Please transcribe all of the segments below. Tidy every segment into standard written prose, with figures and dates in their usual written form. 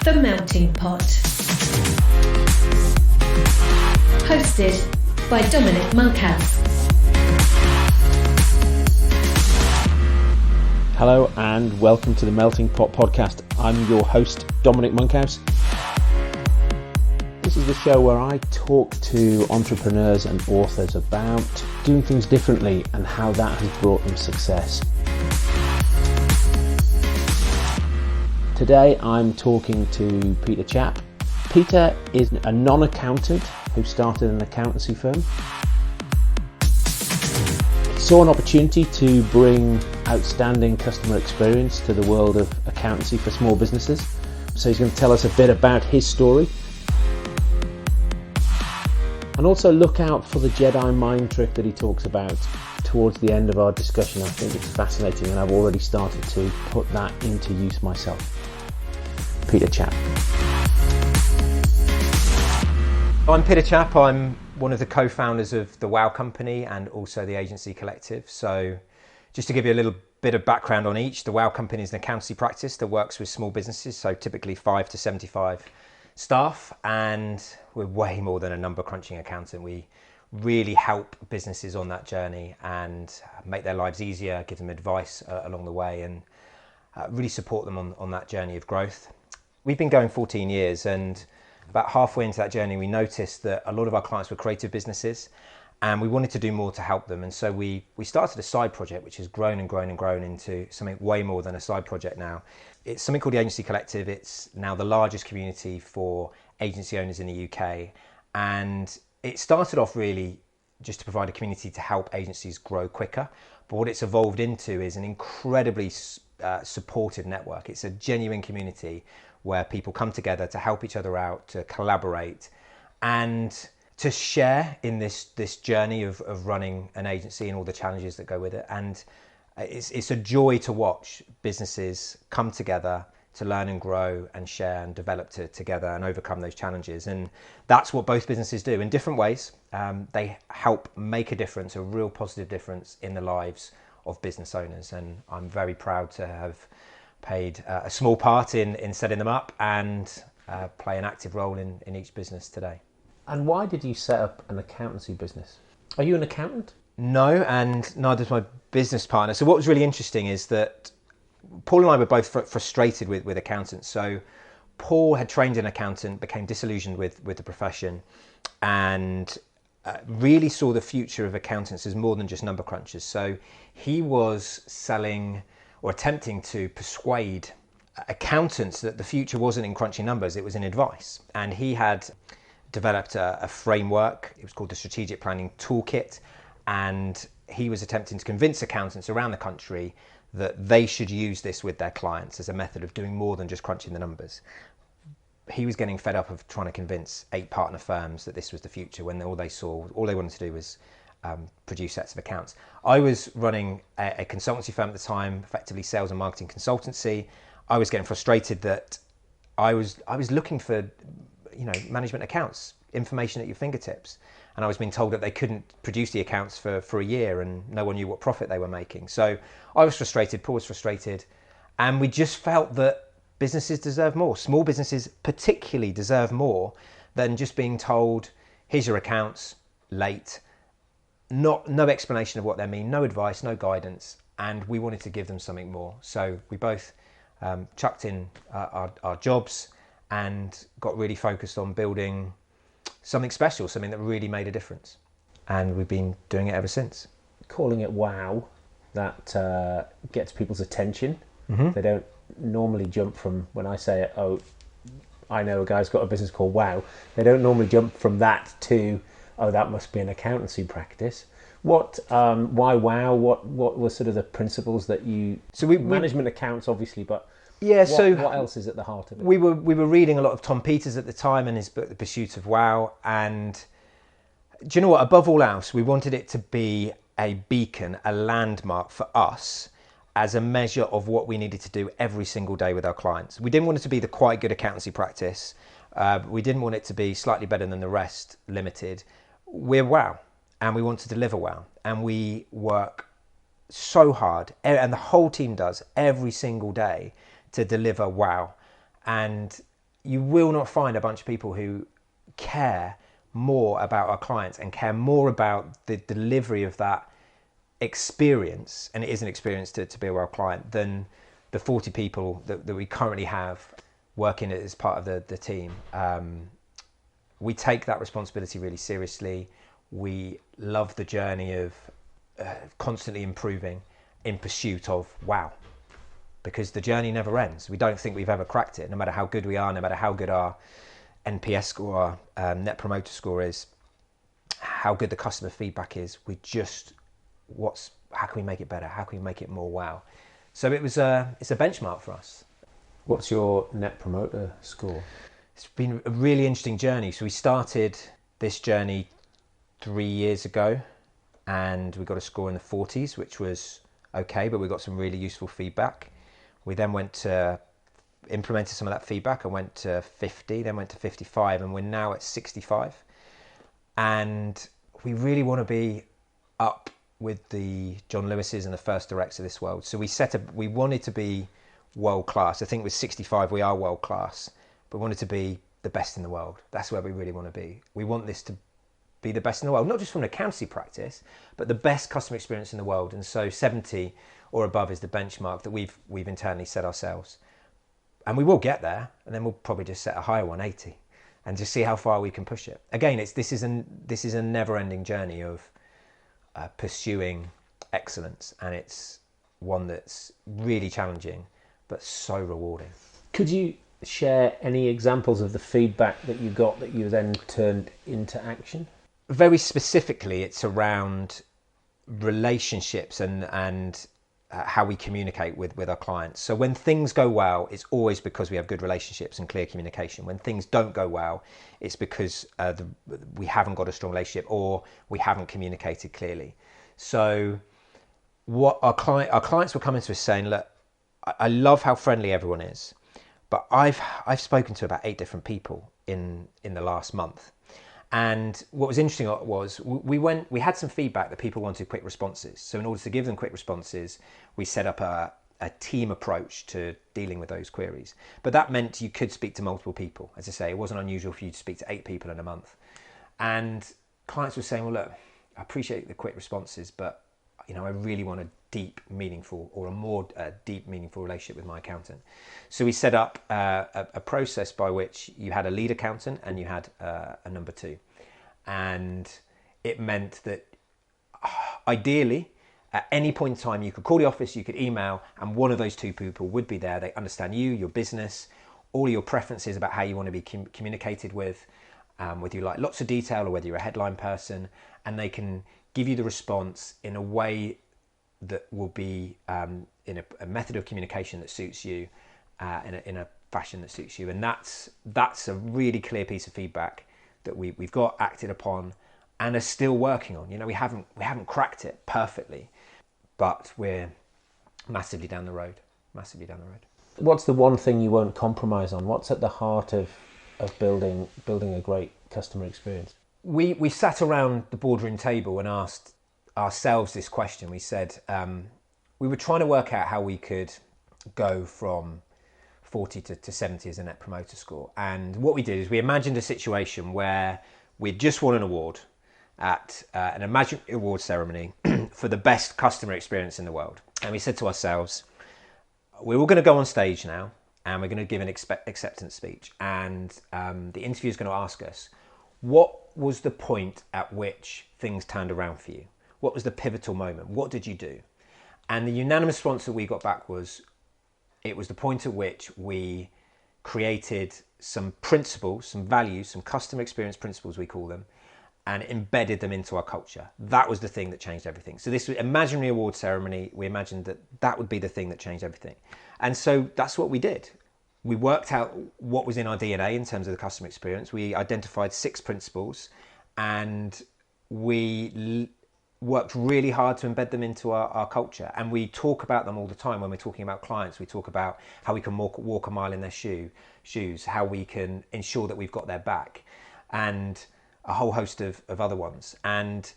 The Melting Pot. Hosted by Dominic Monkhouse. Hello and welcome to the Melting Pot podcast. I'm your host, Dominic Monkhouse. This is the show where I talk to entrepreneurs and authors about doing things differently and how that has brought them success. Today I'm talking to Peter Czapp. Peter is a non-accountant who started an accountancy firm. He saw an opportunity to bring outstanding customer experience to the world of accountancy for small businesses. So he's going to tell us a bit about his story. And also look out for the Jedi mind trick that he talks about towards the end of our discussion. I think it's fascinating and I've already started to put that into use myself. Peter Czapp. I'm Peter Czapp. I'm one of the co-founders of the Wow Company and also the Agency Collective. So just to give you a little bit of background on each, the Wow Company is an accountancy practice that works with small businesses, so typically 5 to 75 staff, and we're way more than a number crunching accountant. We really help businesses on that journey and make their lives easier, give them advice along the way, and really support them on that journey of growth. We've been going 14 years, and about halfway into that journey we noticed that a lot of our clients were creative businesses and we wanted to do more to help them. And so we started a side project which has grown and grown and grown into something way more than a side project now. It's something called the Agency Collective. It's now the largest community for agency owners in the UK. And it started off really just to provide a community to help agencies grow quicker. But what it's evolved into is an incredibly supportive network. It's a genuine community where people come together to help each other out, to collaborate, and to share in this journey of running an agency and all the challenges that go with it. And it's a joy to watch businesses come together to learn and grow and share and develop together and overcome those challenges. And that's what both businesses do in different ways. They help make a difference, a real positive difference in the lives of business owners. And I'm very proud to have played a small part in setting them up and play an active role in each business today. And why did you set up an accountancy business? Are you an accountant? No, and neither is my business partner. So what was really interesting is that Paul and I were both frustrated with accountants. So Paul had trained an accountant, became disillusioned with the profession, and really saw the future of accountants as more than just number crunchers. So he was selling or attempting to persuade accountants that the future wasn't in crunching numbers, it was in advice. And he had developed a framework. It was called the Strategic Planning Toolkit. And he was attempting to convince accountants around the country that they should use this with their clients as a method of doing more than just crunching the numbers. He was getting fed up of trying to convince 8 partner firms that this was the future when all they wanted to do was produce sets of accounts. I was running a consultancy firm at the time, effectively sales and marketing consultancy. I was getting frustrated that I was looking for, management accounts, information at your fingertips, and I was being told that they couldn't produce the accounts for a year and no one knew what profit they were making. So I was frustrated, Paul was frustrated, and we just felt that businesses deserve more. Small businesses particularly deserve more than just being told, here's your accounts, late. No explanation of what they mean, no advice, no guidance, and we wanted to give them something more. So we both chucked in our jobs and got really focused on building something special, something that really made a difference. And we've been doing it ever since. Calling it wow, that gets people's attention. Mm-hmm. They don't normally jump from, when I say, oh, I know a guy's got a business called Wow, they don't normally jump from that to, oh, that must be an accountancy practice. Why Wow? What were sort of the principles that you? So management accounts, obviously, but yeah. What else is at the heart of it? We were reading a lot of Tom Peters at the time and his book, The Pursuit of Wow. And do you know what? Above all else, we wanted it to be a beacon, a landmark for us as a measure of what we needed to do every single day with our clients. We didn't want it to be the quite good accountancy practice. We didn't want it to be slightly better than the rest, limited. We're Wow, and we want to deliver Wow. And we work so hard, and the whole team does, every single day to deliver Wow. And you will not find a bunch of people who care more about our clients and care more about the delivery of that experience, and it is an experience to be a well client, than the 40 people that we currently have working as part of the team. We take that responsibility really seriously. We love the journey of constantly improving in pursuit of wow, because the journey never ends. We don't think we've ever cracked it, no matter how good we are, no matter how good our NPS score, our Net Promoter Score is, how good the customer feedback is. We just, how can we make it better? How can we make it more wow? So it's a benchmark for us. What's your Net Promoter Score? It's been a really interesting journey. So we started this journey 3 years ago, and we got a score in the 40s, which was okay, but we got some really useful feedback. We then went to implemented some of that feedback and went to 50, then went to 55, and we're now at 65. And we really want to be up with the John Lewis's and the First Directs of this world. So we wanted to be world class. I think with 65 we are world class, but we wanted to be the best in the world. That's where we really want to be. We want this to be the best in the world, not just from an accountancy practice, but the best customer experience in the world. And so 70 or above is the benchmark that we've internally set ourselves. And we will get there, and then we'll probably just set a higher one, 80, and just see how far we can push it. Again, this is a never-ending journey of pursuing excellence, and it's one that's really challenging, but so rewarding. Could you share any examples of the feedback that you got that you then turned into action? Very specifically, it's around relationships and how we communicate with our clients. So when things go well, it's always because we have good relationships and clear communication. When things don't go well, it's because we haven't got a strong relationship or we haven't communicated clearly. So what our clients were coming to us saying, look, I love how friendly everyone is, but I've spoken to about 8 different people in the last month. And what was interesting was we had some feedback that people wanted quick responses. So in order to give them quick responses, we set up a team approach to dealing with those queries. But that meant you could speak to multiple people. As I say, it wasn't unusual for you to speak to 8 people in a month. And clients were saying, well, look, I appreciate the quick responses, but I really want a deep, meaningful, or a more deep, meaningful relationship with my accountant. So we set up a process by which you had a lead accountant and you had a number 2. And it meant that ideally, at any point in time, you could call the office, you could email, and one of those 2 people would be there. They understand you, your business, all your preferences about how you want to be communicated with, whether you like lots of detail or whether you're a headline person, and they can give you the response in a way that will be in a method of communication that suits you, in a fashion that suits you. And that's a really clear piece of feedback that we've got, acted upon, and are still working on. We haven't cracked it perfectly, but we're massively down the road. What's the one thing you won't compromise on? What's at the heart of building a great customer experience? We sat around the boardroom table and asked ourselves this question. We said we were trying to work out how we could go from 40 to 70 as a Net Promoter Score. And what we did is we imagined a situation where we'd just won an award at an imaginary award ceremony for the best customer experience in the world. And we said to ourselves, we're all going to go on stage now and we're going to give an acceptance speech. And the interviewer is going to ask us, what was the point at which things turned around for you? What was the pivotal moment? What did you do? And the unanimous response that we got back was, it was the point at which we created some principles, some values, some customer experience principles, we call them, and embedded them into our culture. That was the thing that changed everything. So this imaginary award ceremony, we imagined that would be the thing that changed everything. And so that's what we did. We worked out what was in our DNA in terms of the customer experience. We identified 6 principles, and we worked really hard to embed them into our culture. And we talk about them all the time when we're talking about clients. We talk about how we can walk a mile in their shoes, how we can ensure that we've got their back, and a whole host of other ones. And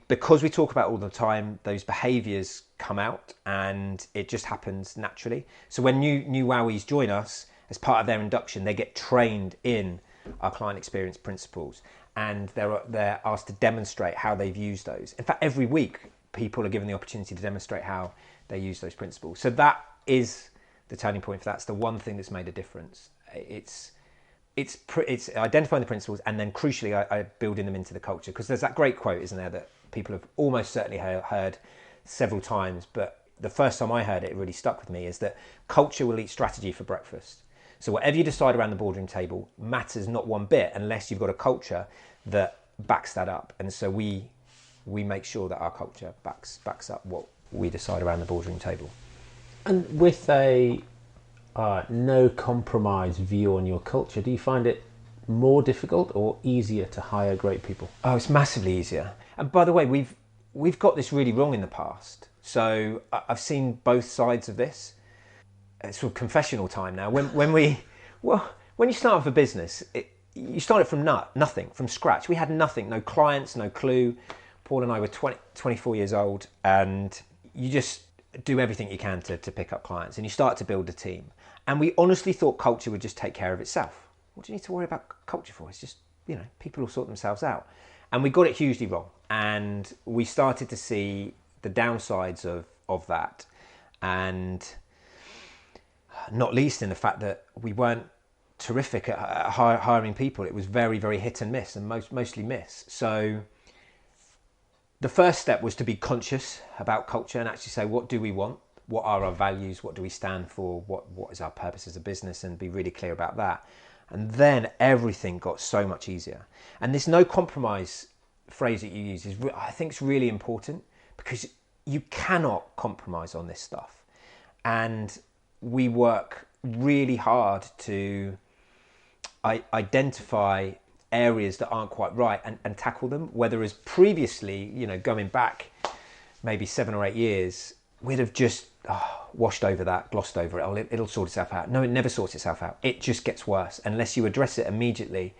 because we talk about it all the time, those behaviours come out, and it just happens naturally. So when new Wowies join us, as part of their induction, they get trained in our client experience principles, and they're asked to demonstrate how they've used those. In fact, every week people are given the opportunity to demonstrate how they use those principles. So that is the turning point for that. It's the one thing that's made a difference. It's identifying the principles, and then crucially I building them into the culture, because there's that great quote, isn't there, that people have almost certainly heard several times, but the first time I heard it, it really stuck with me, is that culture will eat strategy for breakfast. So whatever you decide around the boardroom table matters not one bit unless you've got a culture that backs that up. And so we make sure that our culture backs up what we decide around the boardroom table. And with a no compromise view on your culture, do you find it more difficult or easier to hire great people? Oh, it's massively easier. And by the way, we've got this really wrong in the past. So I've seen both sides of this. It's sort of confessional time now. When you start off a business, you start it from nothing, from scratch. We had nothing, no clients, no clue. Paul and I were 24 years old, and you just do everything you can to pick up clients, and you start to build a team. And we honestly thought culture would just take care of itself. What do you need to worry about culture for? It's just, people will sort themselves out. And we got it hugely wrong. And we started to see the downsides of that. And not least in the fact that we weren't terrific at hiring people. It was very, very hit and miss, and mostly miss. So the first step was to be conscious about culture and actually say, what do we want? What are our values? What do we stand for? What is our purpose as a business? And be really clear about that. And then everything got so much easier. And this no compromise phrase that you use I think it's really important, because you cannot compromise on this stuff. And we work really hard to identify areas that aren't quite right and tackle them. Whether as previously, going back maybe 7 or 8 years, we'd have just washed over that, glossed over it. It'll sort itself out. No, it never sorts itself out. It just gets worse unless you address it immediately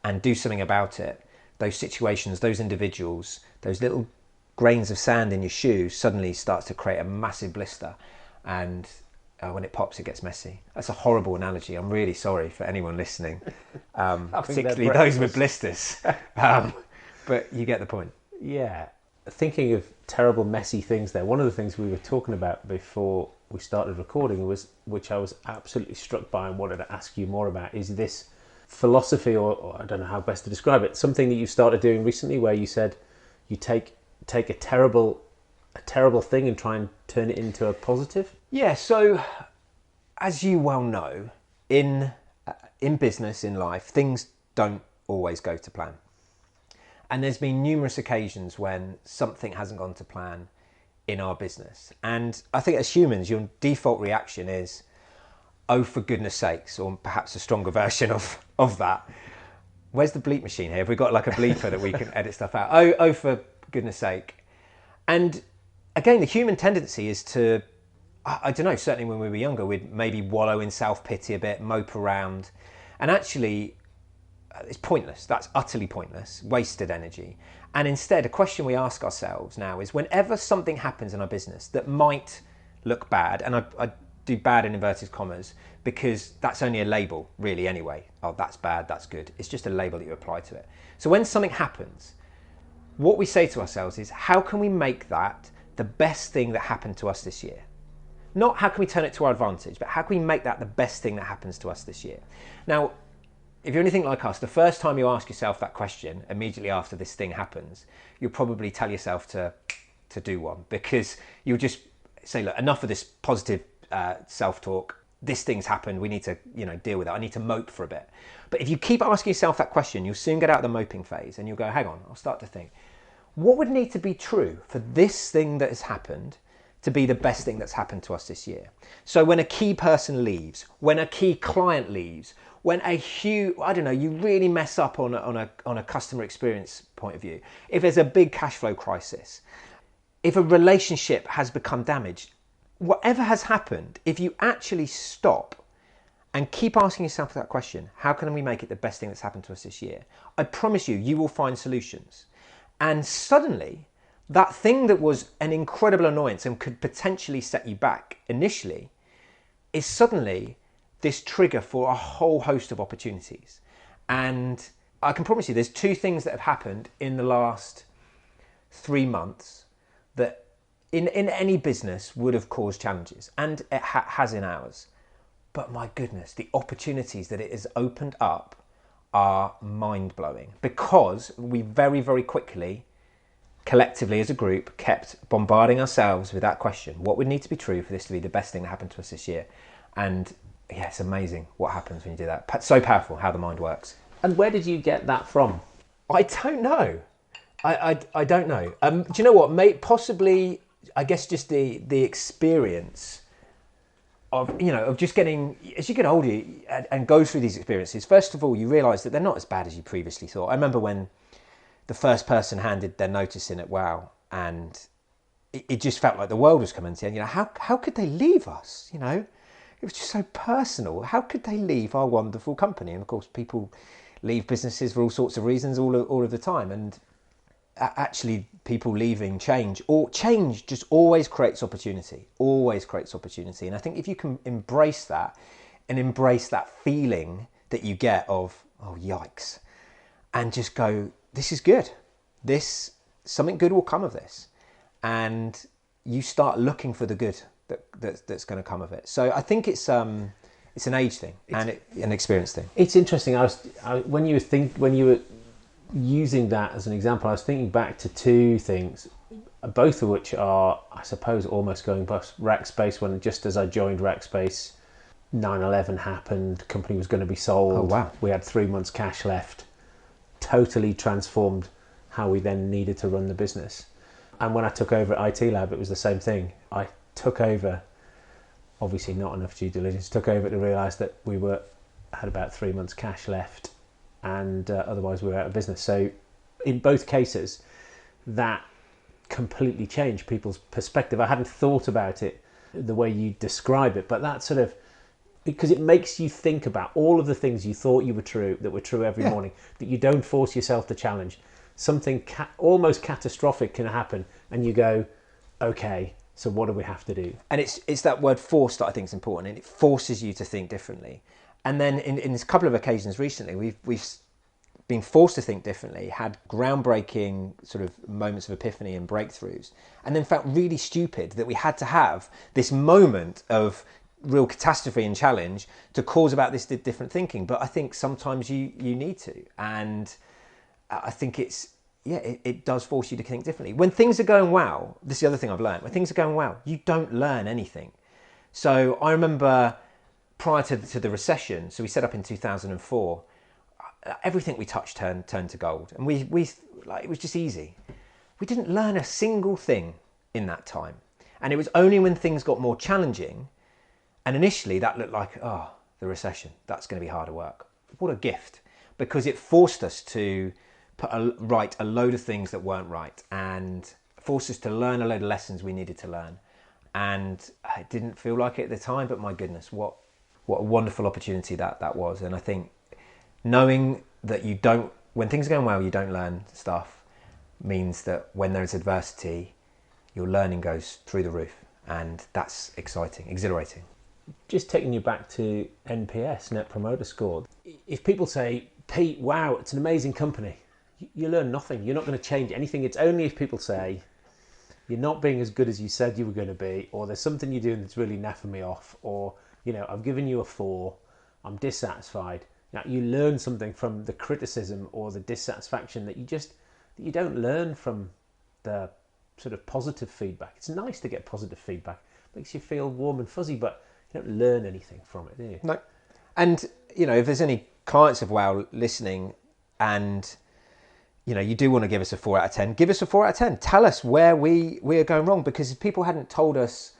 and do something about it. Those situations, those individuals, those little grains of sand in your shoe suddenly starts to create a massive blister, and when it pops, it gets messy. That's a horrible analogy. I'm really sorry for anyone listening, particularly those with blisters. But you get the point. Yeah. Thinking of terrible, messy things there, one of the things we were talking about before we started recording, which I was absolutely struck by and wanted to ask you more about, is this philosophy, or I don't know how best to describe it, something that you started doing recently where you said you take a terrible thing and try and turn it into a positive? Yeah, so as you well know, in business, in life, things don't always go to plan. And there's been numerous occasions when something hasn't gone to plan in our business. And I think as humans, your default reaction is, oh, for goodness sakes, or perhaps a stronger version of that. Where's the bleep machine here? Have we got like a bleeper that we can edit stuff out? Oh, for goodness sake. And again, the human tendency is to, I don't know, certainly when we were younger, we'd maybe wallow in self-pity a bit, mope around. And actually, it's pointless. That's utterly pointless, wasted energy. And instead, a question we ask ourselves now is, whenever something happens in our business that might look bad, and I do bad in inverted commas, because that's only a label, really, anyway. Oh, that's bad, that's good. It's just a label that you apply to it. So when something happens, what we say to ourselves is, how can we make that the best thing that happened to us this year? Not how can we turn it to our advantage, but how can we make that the best thing that happens to us this year? Now, if you're anything like us, the first time you ask yourself that question, immediately after this thing happens, you'll probably tell yourself to do one, because you'll just say, look, enough of this positive self-talk. This thing's happened. We need to, deal with it. I need to mope for a bit. But if you keep asking yourself that question, you'll soon get out of the moping phase, and you'll go, hang on, I'll start to think, what would need to be true for this thing that has happened to be the best thing that's happened to us this year? So when a key person leaves, when a key client leaves, when you really mess up on a customer experience point of view, if there's a big cash flow crisis, if a relationship has become damaged, whatever has happened, if you actually stop and keep asking yourself that question, how can we make it the best thing that's happened to us this year? I promise you will find solutions. And suddenly, that thing that was an incredible annoyance and could potentially set you back initially is suddenly this trigger for a whole host of opportunities. And I can promise you there's two things that have happened in the last 3 months that in any business would have caused challenges, and it has in ours. But my goodness, the opportunities that it has opened up are mind-blowing, because we very, very quickly, collectively as a group, kept bombarding ourselves with that question: what would need to be true for this to be the best thing that happened to us this year? And yeah, it's amazing what happens when you do that. So powerful how the mind works. And where did you get that from? I don't know. I don't know. Do you know what? Possibly, I guess, just the experience of just getting, as you get older and go through these experiences. First of all, you realise that they're not as bad as you previously thought. I remember when the first person handed their notice in at WoW, and it just felt like the world was coming to an end. How could they leave us? It was just so personal. How could they leave our wonderful company? And of course, people leave businesses for all sorts of reasons all of the time. And actually, people leaving change just always creates opportunity. Always creates opportunity. And I think if you can embrace that and embrace that feeling that you get of, oh, yikes, and just go, this is good. Something good will come of this. And you start looking for the good that's going to come of it. So I think it's an age thing and an experience thing. It's interesting. When you were using that as an example, I was thinking back to two things, both of which are, I suppose, almost going bust. Rackspace, when just as I joined Rackspace, 9/11 happened. Company was going to be sold. Oh wow! We had 3 months cash left. Totally transformed how we then needed to run the business. And when I took over at IT Lab, it was the same thing. I took over, obviously not enough due diligence, took over to realise that we had about 3 months cash left, and otherwise we were out of business. So in both cases, that completely changed people's perspective. I hadn't thought about it the way you describe it, but that sort of, because it makes you think about all of the things you thought that were true every morning, that you don't force yourself to challenge. Something almost catastrophic can happen, and you go, okay, so what do we have to do? And it's that word force that I think is important, and it forces you to think differently. And then in a couple of occasions recently, we've been forced to think differently, had groundbreaking sort of moments of epiphany and breakthroughs, and then felt really stupid that we had to have this moment of real catastrophe and challenge to cause about this different thinking. But I think sometimes you need to, and I think it does force you to think differently. When things are going well, this is the other thing I've learned, when things are going well, you don't learn anything. So I remember prior to the recession, so we set up in 2004, everything we touched turned to gold. And we it was just easy. We didn't learn a single thing in that time. And it was only when things got more challenging, and initially that looked like, the recession, that's going to be harder work. What a gift, because it forced us to write a load of things that weren't right, and forced us to learn a load of lessons we needed to learn. And it didn't feel like it at the time, but my goodness, what a wonderful opportunity that was. And I think knowing that when things are going well, you don't learn stuff, means that when there's adversity, your learning goes through the roof, and that's exciting, exhilarating. Just taking you back to NPS, Net Promoter Score. If people say, Pete, wow, it's an amazing company, you learn nothing. You're not going to change anything. It's only if people say, you're not being as good as you said you were going to be, or there's something you're doing that's really naffing me off, or, I've given you a 4, I'm dissatisfied. Now, you learn something from the criticism or the dissatisfaction that you don't learn from the sort of positive feedback. It's nice to get positive feedback. It makes you feel warm and fuzzy, but you don't learn anything from it, do you? No. And, if there's any clients of WoW listening and, you do want to give us a 4 out of 10, give us a 4 out of 10. Tell us where we are going wrong, because if people hadn't told us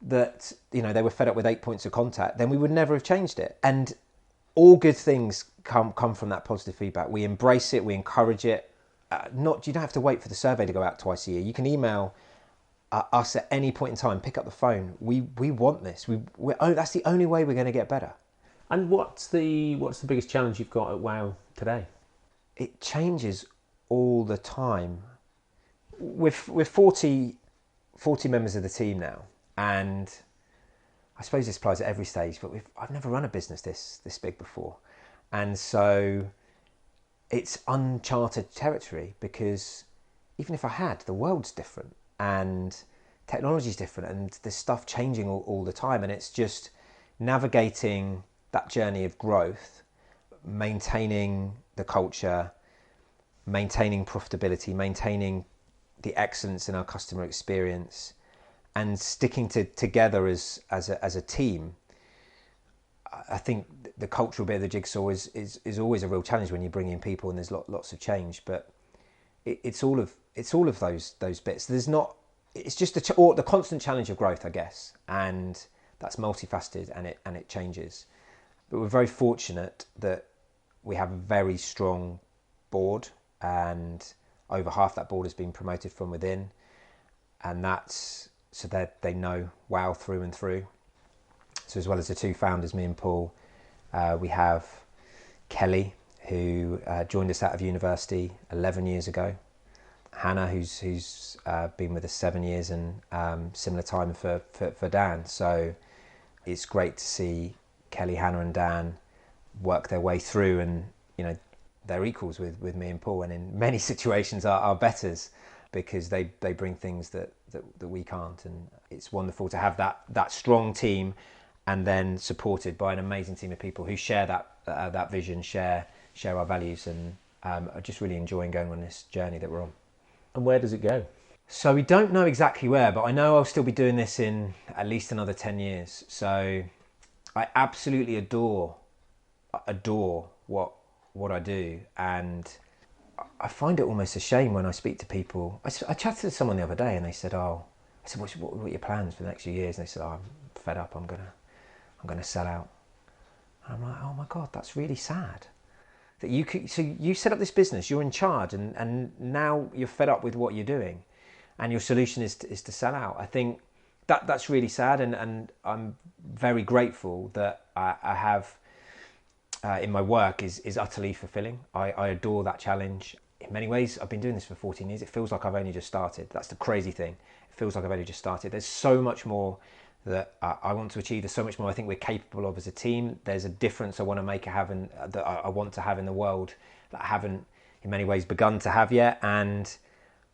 that, they were fed up with 8 points of contact, then we would never have changed it. And all good things come from that positive feedback. We embrace it, we encourage it. You don't have to wait for the survey to go out twice a year. You can email us at any point in time, pick up the phone. We want this. That's the only way we're going to get better. And what's the biggest challenge you've got at WoW today? It changes all the time. We're 40 members of the team now, and I suppose this applies at every stage, but I've never run a business this big before. And so it's uncharted territory, because even if I had, the world's different and technology's different and there's stuff changing all the time. And it's just navigating that journey of growth, maintaining the culture, maintaining profitability, maintaining the excellence in our customer experience, and sticking together as a team. I think the cultural bit of the jigsaw is always a real challenge when you bring in people and there's lots of change. But it's all of those bits. It's just the constant challenge of growth, I guess, and that's multifaceted and it changes. But we're very fortunate that we have a very strong board, and over half that board has been promoted from within, and that's so that they know WOW through and through. So as well as the two founders, me and Paul, we have Kelly, who joined us out of university 11 years ago. Hannah, who's been with us 7 years, and similar time for Dan. So it's great to see Kelly, Hannah and Dan work their way through, and they're equals with me and Paul, and in many situations are betters, because they bring things that we can't. And it's wonderful to have that strong team, and then supported by an amazing team of people who share that vision, share our values, and are just really enjoying going on this journey that we're on. And where does it go? So we don't know exactly where, but I know I'll still be doing this in at least another 10 years. So I absolutely adore what I do, and I find it almost a shame when I speak to people. I chatted to someone the other day, and they said, I said, what are your plans for the next few years? And they said, I'm fed up, I'm gonna sell out. And I'm like, oh my God, that's really sad. That you set up this business, you're in charge, and now you're fed up with what you're doing, and your solution is to sell out. I think that's really sad, and I'm very grateful that I have in my work is utterly fulfilling. I adore that challenge. In many ways, I've been doing this for 14 years. It feels like I've only just started. That's the crazy thing. It feels like I've only just started. There's so much more that I want to achieve. There's so much more I think we're capable of as a team. There's a difference I want to make that I want to have in the world that I haven't in many ways begun to have yet. And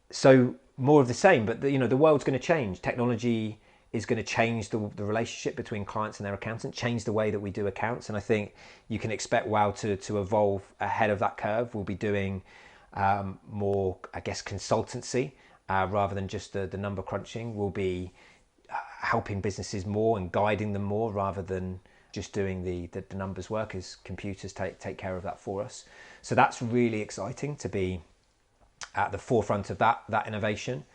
so more of the same, but the world's going to change. Technology is going to change the relationship between clients and their accountant, change the way that we do accounts. And I think you can expect WOW to evolve ahead of that curve. We'll be doing more, I guess, consultancy rather than just the number crunching. We'll be helping businesses more and guiding them more, rather than just doing the numbers work, as computers take care of that for us. So that's really exciting to be at the forefront of that innovation,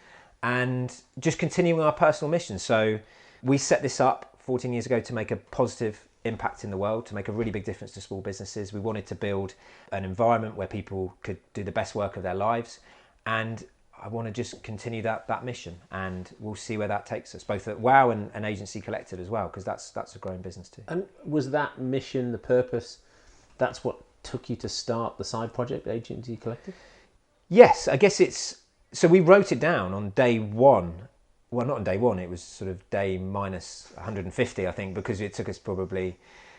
and just continuing our personal mission. So we set this up 14 years ago to make a positive impact in the world, to make a really big difference to small businesses. We wanted to build an environment where people could do the best work of their lives, and I want to just continue that mission, and we'll see where that takes us, both at WOW and Agency Collective as well, because that's a growing business too. And was that mission, the purpose, that's what took you to start the side project, Agency Collective? Yes, I guess so we wrote it down on day one. Well, not on day one, it was sort of day minus 150, I think, because it took us probably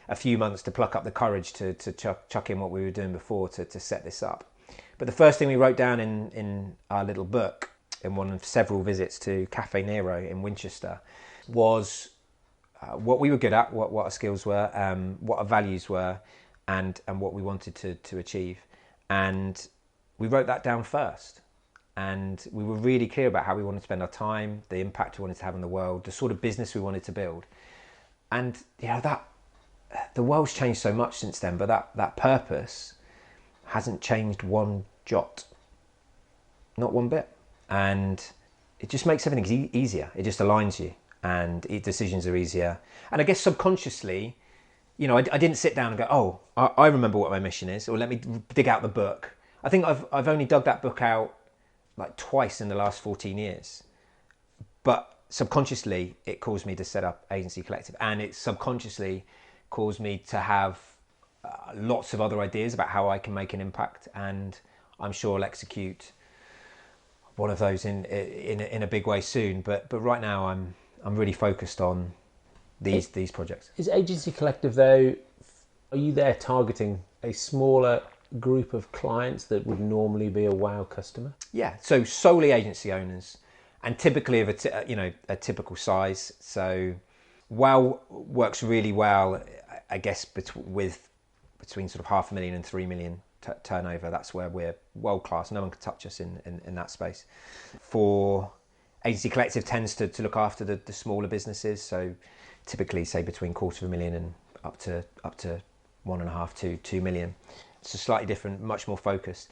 a few months to pluck up the courage to chuck in what we were doing before to set this up. But the first thing we wrote down in our little book, in one of several visits to Cafe Nero in Winchester, was what we were good at, what our skills were, what our values were, and what we wanted to achieve. And we wrote that down first. And we were really clear about how we wanted to spend our time, the impact we wanted to have on the world, the sort of business we wanted to build. And that the world's changed so much since then, but that purpose hasn't changed one jot, not one bit. And it just makes everything easier. It just aligns you, and decisions are easier. And I guess subconsciously, I didn't sit down and go, oh, I remember what my mission is, or let me dig out the book. I think I've only dug that book out like twice in the last 14 years. But subconsciously, it caused me to set up Agency Collective, and it subconsciously caused me to have lots of other ideas about how I can make an impact, and I'm sure I'll execute one of those in a big way soon. But right now, I'm really focused on these projects. Is Agency Collective, though, are you there targeting a smaller group of clients that would normally be a WoW customer? Yeah, so solely agency owners, and typically of a typical size. So WoW works really well, I guess, between sort of 500,000 and 3 million turnover. That's where we're world class. No one can touch us in that space. For Agency Collective tends to look after the smaller businesses. So typically, say between 250,000 and up to 1.5 to 2 million. It's a slightly different, much more focused.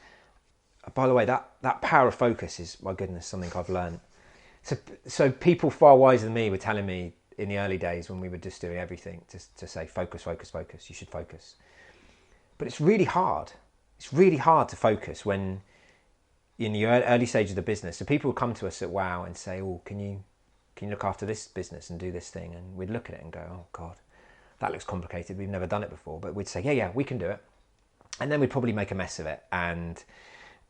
By the way, that power of focus is, my goodness, something I've learned. So people far wiser than me were telling me in the early days when we were just doing everything to say focus, focus, focus. You should focus. But it's really hard. It's really hard to focus when in the early stage of the business. So people would come to us at WoW and say, "Oh, can you look after this business and do this thing?" And we'd look at it and go, "Oh God, that looks complicated. We've never done it before." But we'd say, "Yeah, we can do it." And then we'd probably make a mess of it, and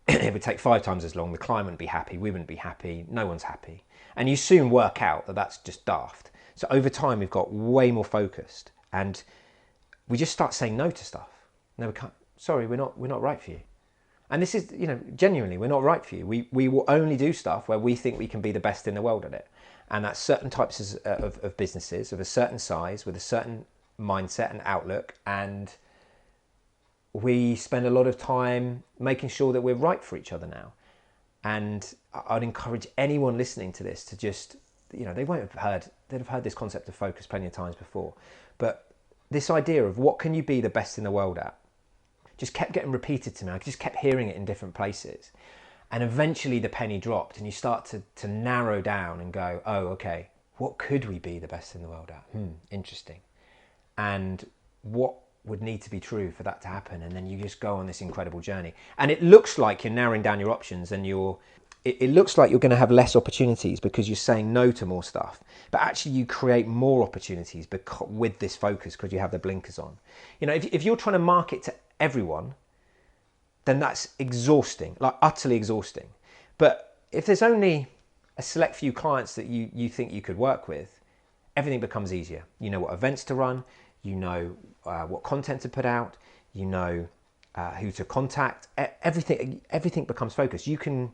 it would take 5 times as long. The client wouldn't be happy. We wouldn't be happy. No one's happy. And you soon work out that that's just daft. So over time, we've got way more focused, and we just start saying no to stuff. No, we can't. Sorry, we're not right for you. And this is, genuinely, we're not right for you. We will only do stuff where we think we can be the best in the world at it. And that's certain types of businesses of a certain size with a certain mindset and outlook. And we spend a lot of time making sure that we're right for each other now. And I'd encourage anyone listening to this to just, they'd have heard this concept of focus plenty of times before. But this idea of what can you be the best in the world at just kept getting repeated to me. I just kept hearing it in different places. And eventually the penny dropped and you start to narrow down and go, oh, okay, what could we be the best in the world at? Interesting. And what would need to be true for that to happen? And then you just go on this incredible journey. And it looks like you're narrowing down your options and it looks like you're going to have less opportunities because you're saying no to more stuff. But actually you create more opportunities with this focus because you have the blinkers on. If you're trying to market to everyone, then that's exhausting, like utterly exhausting. But if there's only a select few clients that you think you could work with, everything becomes easier. You know what events to run, you know what content to put out, you know who to contact. Everything becomes focused. You can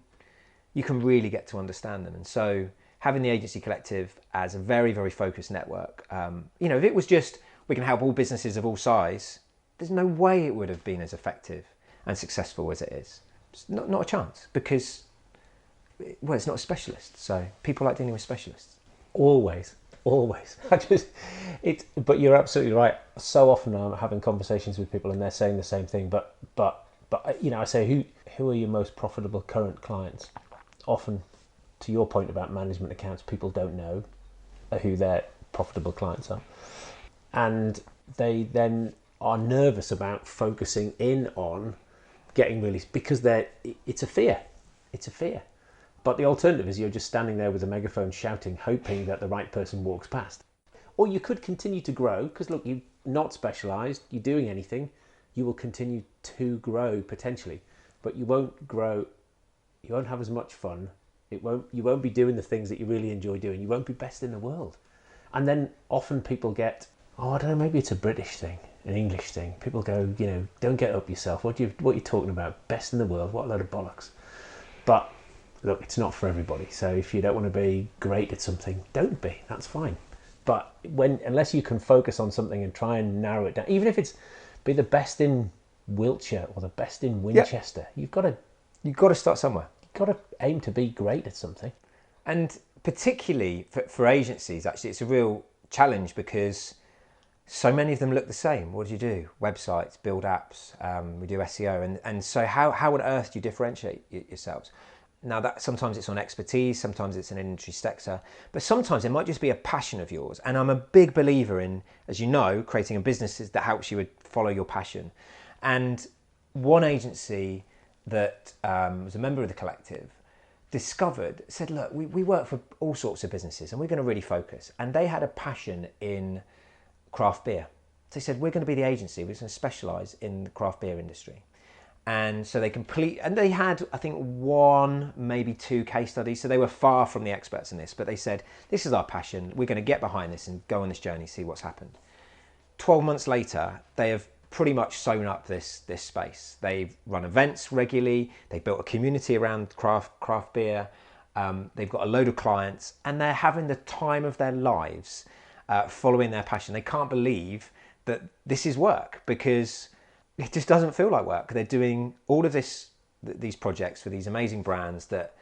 really get to understand them. And so having the Agency Collective as a very, very focused network, if it was just we can help all businesses of all size, there's no way it would have been as effective and successful as it is. It's not a chance because, it's not a specialist. So people like dealing with specialists. Always. But you're absolutely right. So often I'm having conversations with people and they're saying the same thing. But I say, who are your most profitable current clients? Often, to your point about management accounts, people don't know who their profitable clients are, and they then are nervous about focusing in on getting really, because it's a fear. But the alternative is you're just standing there with a megaphone shouting, hoping that the right person walks past. Or you could continue to grow, because look, you're not specialised, you're doing anything, you will continue to grow potentially, but you won't grow, you won't have as much fun, you won't be doing the things that you really enjoy doing, you won't be best in the world. And then often people get, I don't know, maybe it's a British thing, an English thing. People go, don't get up yourself. What are you talking about? Best in the world? What a load of bollocks. But look, it's not for everybody. So if you don't want to be great at something, don't be. That's fine. But unless you can focus on something and try and narrow it down, even if it's be the best in Wiltshire or the best in Winchester, you've got to start somewhere. You've got to aim to be great at something. And particularly for agencies, actually, it's a real challenge because so many of them look the same. What do you do? Websites, build apps, we do SEO. And so how on earth do you differentiate yourselves? Now, that sometimes it's on expertise, sometimes it's an industry sector, but sometimes it might just be a passion of yours. And I'm a big believer in, as you know, creating a business that helps you follow your passion. And one agency that was a member of the collective said, look, we work for all sorts of businesses and we're going to really focus. And they had a passion in craft beer. So they said, we're going to be the agency, we're going to specialise in the craft beer industry. And so they had, I think, 1, maybe 2 case studies. So they were far from the experts in this, but they said, this is our passion. We're going to get behind this and go on this journey, see what's happened. 12 months later, they have pretty much sewn up this space. They've run events regularly. They've built a community around craft beer. They've got a load of clients, and they're having the time of their lives following their passion. They can't believe that this is work, because it just doesn't feel like work. They're doing all of these projects for these amazing brands that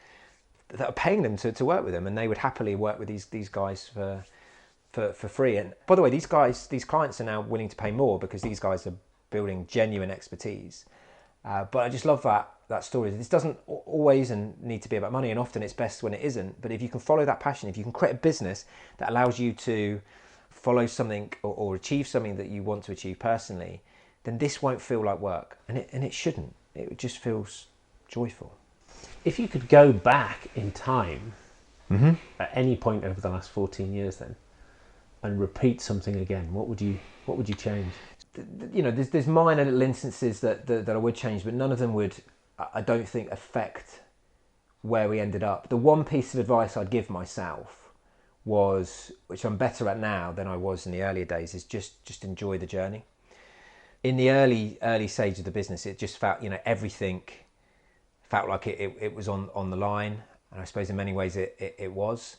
are paying them to work with them, and they would happily work with these guys for free. And by the way, these clients are now willing to pay more because these guys are building genuine expertise. But I just love that story. This doesn't always need to be about money, and often it's best when it isn't. But if you can follow that passion, if you can create a business that allows you to follow something or achieve something that you want to achieve personally, then this won't feel like work, and it shouldn't. It just feels joyful. If you could go back in time at any point over the last 14 years then, and repeat something again, what would you change? You know, there's minor little instances that I would change, but none of them would, I don't think, affect where we ended up. The one piece of advice I'd give myself was, which I'm better at now than I was in the earlier days, is just enjoy the journey. In the early stage of the business, it just felt, you know, everything felt like it was on the line, and I suppose in many ways it was.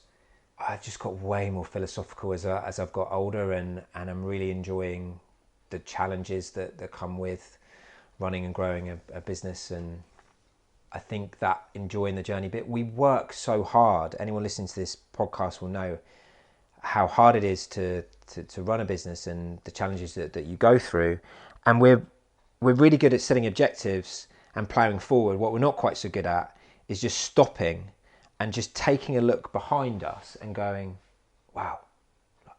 I've just got way more philosophical as I've got older, and I'm really enjoying the challenges that come with running and growing a business. And I think that enjoying the journey bit, we work so hard. Anyone listening to this podcast will know how hard it is to run a business and the challenges that you go through. And we're really good at setting objectives and ploughing forward. What we're not quite so good at is just stopping and just taking a look behind us and going, wow,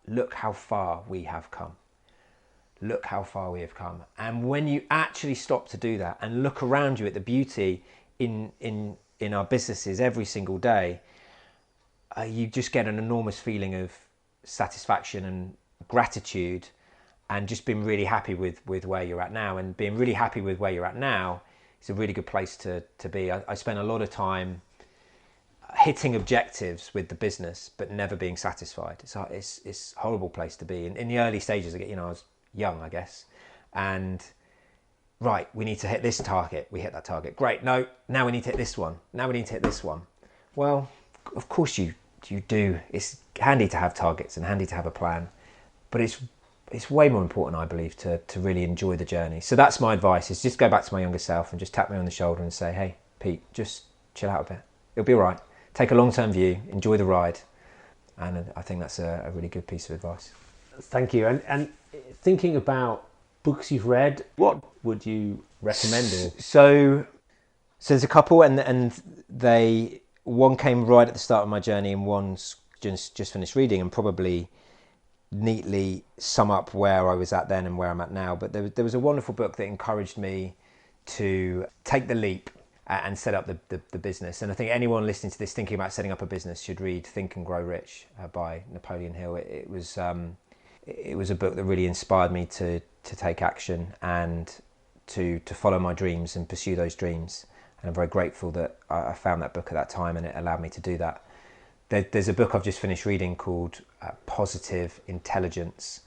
look how far we have come. Look how far we have come. And when you actually stop to do that and look around you at the beauty in our businesses every single day, you just get an enormous feeling of satisfaction and gratitude, and just being really happy with where you're at now. And being really happy with where you're at now is a really good place to be. I spent a lot of time hitting objectives with the business, but never being satisfied. It's a horrible place to be. In the early stages, I was young, I guess, and right, we need to hit this target. We hit that target. Great. No, now we need to hit this one. Now we need to hit this one. Well, of course you do. It's handy to have targets and handy to have a plan, but it's way more important, I believe, to really enjoy the journey. So that's my advice, is just go back to my younger self and just tap me on the shoulder and say, hey, Pete, just chill out a bit. It'll be all right. Take a long-term view, enjoy the ride. And I think that's a really good piece of advice. Thank you. And thinking about books you've read, what would you recommend? So there's a couple, and one came right at the start of my journey, and one's just finished reading, and probably neatly sum up where I was at then and where I'm at now. But there was a wonderful book that encouraged me to take the leap and set up the business. And I think anyone listening to this thinking about setting up a business should read Think and Grow Rich by Napoleon Hill. It was a book that really inspired me to take action and to follow my dreams and pursue those dreams. And I'm very grateful that I found that book at that time, and it allowed me to do that. There's a book I've just finished reading called Positive Intelligence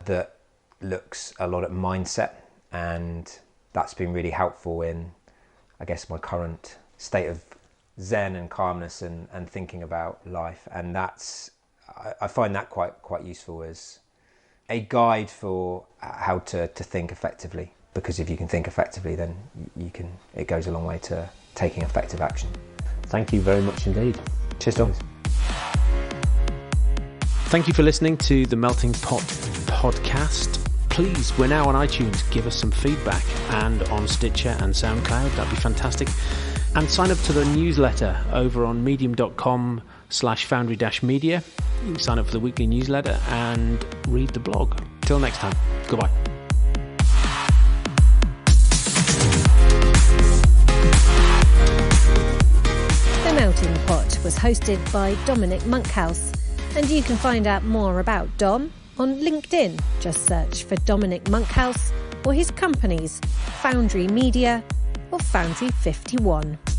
that looks a lot at mindset, and that's been really helpful in, I guess, my current state of zen and calmness and thinking about life. And I find that quite useful as a guide for how to think effectively, because if you can think effectively, then it goes a long way to taking effective action. Thank you very much indeed. Cheers, Dom. Thank you for listening to the Melting Pot podcast. Please, we're now on iTunes. Give us some feedback, and on Stitcher and SoundCloud. That'd be fantastic. And sign up to the newsletter over on medium.com/foundry-media. You can sign up for the weekly newsletter and read the blog. Till next time. Goodbye. The Melting Pot was hosted by Dominic Monkhouse, and you can find out more about Dom on LinkedIn. Just search for Dominic Monkhouse or his companies, Foundry Media or Foundry 51.